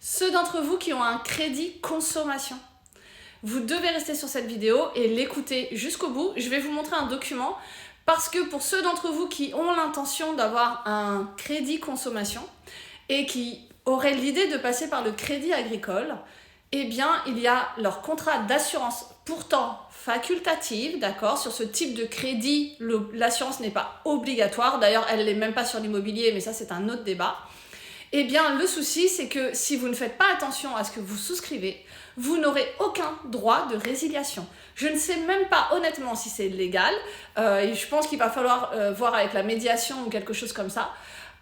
Ceux d'entre vous qui ont un crédit consommation, vous devez rester sur cette vidéo et l'écouter jusqu'au bout. Je vais vous montrer un document parce que pour ceux d'entre vous qui ont l'intention d'avoir un crédit consommation et qui auraient l'idée de passer par le crédit agricole, eh bien, il y a leur contrat d'assurance pourtant facultative, d'accord? Sur ce type de crédit, l'assurance n'est pas obligatoire. D'ailleurs, elle n'est même pas sur l'immobilier, mais ça, c'est un autre débat. Eh bien, le souci, c'est que si vous ne faites pas attention à ce que vous souscrivez, vous n'aurez aucun droit de résiliation. Je ne sais même pas honnêtement si c'est légal. Et je pense qu'il va falloir voir avec la médiation ou quelque chose comme ça.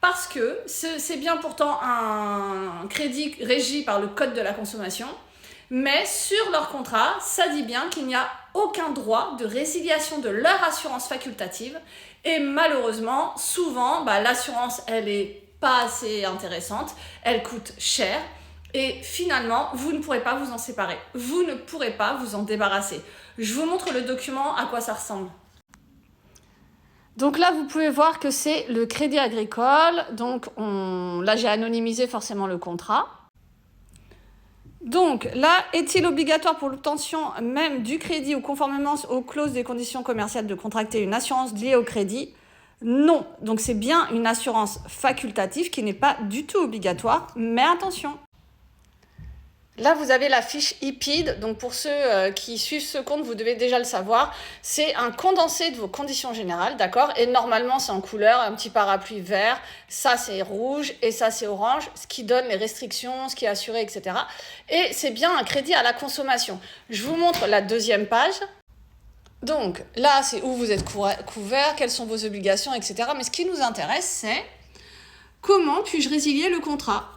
Parce que c'est bien pourtant un crédit régi par le code de la consommation, mais sur leur contrat, ça dit bien qu'il n'y a aucun droit de résiliation de leur assurance facultative. Et malheureusement, souvent, l'assurance, elle est pas assez intéressante, elle coûte cher. Et finalement, vous ne pourrez pas vous en séparer. Vous ne pourrez pas vous en débarrasser. Je vous montre le document, à quoi ça ressemble. Donc là, vous pouvez voir que c'est le crédit agricole. Donc là, j'ai anonymisé forcément le contrat. Donc là, est-il obligatoire pour l'obtention même du crédit ou conformément aux clauses des conditions commerciales de contracter une assurance liée au crédit? Non. Donc c'est bien une assurance facultative qui n'est pas du tout obligatoire, mais attention. Là, vous avez la fiche IPID. Donc, pour ceux qui suivent ce compte, vous devez déjà le savoir. C'est un condensé de vos conditions générales, d'accord? Et normalement, c'est en couleur, un petit parapluie vert. Ça, c'est rouge et ça, c'est orange, ce qui donne les restrictions, ce qui est assuré, etc. Et c'est bien un crédit à la consommation. Je vous montre la deuxième page. Donc, là, c'est où vous êtes couvert, quelles sont vos obligations, etc. Mais ce qui nous intéresse, c'est comment puis-je résilier le contrat?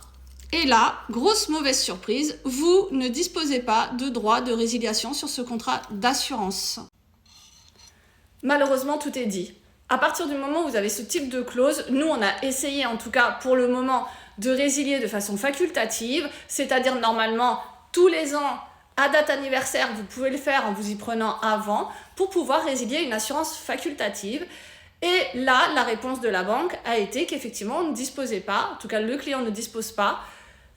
Et là, grosse mauvaise surprise, vous ne disposez pas de droit de résiliation sur ce contrat d'assurance. Malheureusement, tout est dit. À partir du moment où vous avez ce type de clause, nous, on a essayé, en tout cas pour le moment, de résilier de façon facultative, c'est-à-dire normalement, tous les ans, à date anniversaire, vous pouvez le faire en vous y prenant avant pour pouvoir résilier une assurance facultative. Et là, la réponse de la banque a été qu'effectivement, on ne disposait pas, en tout cas le client ne dispose pas,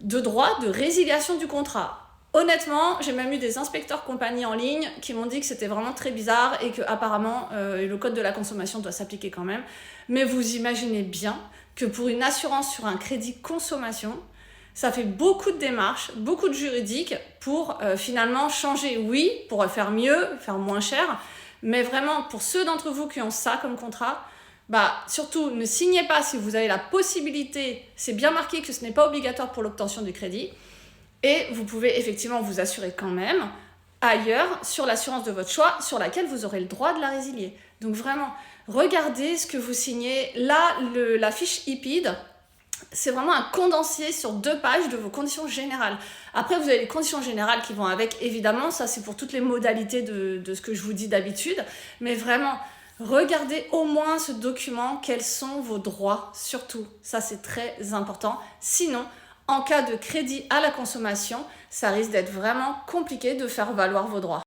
de droit de résiliation du contrat. Honnêtement, j'ai même eu des inspecteurs compagnie en ligne qui m'ont dit que c'était vraiment très bizarre et que apparemment le code de la consommation doit s'appliquer quand même. Mais vous imaginez bien que pour une assurance sur un crédit consommation, ça fait beaucoup de démarches, beaucoup de juridiques pour finalement changer, oui, pour faire mieux, faire moins cher, mais vraiment pour ceux d'entre vous qui ont ça comme contrat, surtout, ne signez pas si vous avez la possibilité, c'est bien marqué que ce n'est pas obligatoire pour l'obtention du crédit, et vous pouvez effectivement vous assurer quand même ailleurs sur l'assurance de votre choix, sur laquelle vous aurez le droit de la résilier. Donc vraiment, regardez ce que vous signez. Là, la fiche IPID, c'est vraiment un condensé sur 2 pages de vos conditions générales. Après, vous avez les conditions générales qui vont avec, évidemment, ça c'est pour toutes les modalités de ce que je vous dis d'habitude, mais vraiment, regardez au moins ce document, quels sont vos droits, surtout. Ça, c'est très important. Sinon, en cas de crédit à la consommation, ça risque d'être vraiment compliqué de faire valoir vos droits.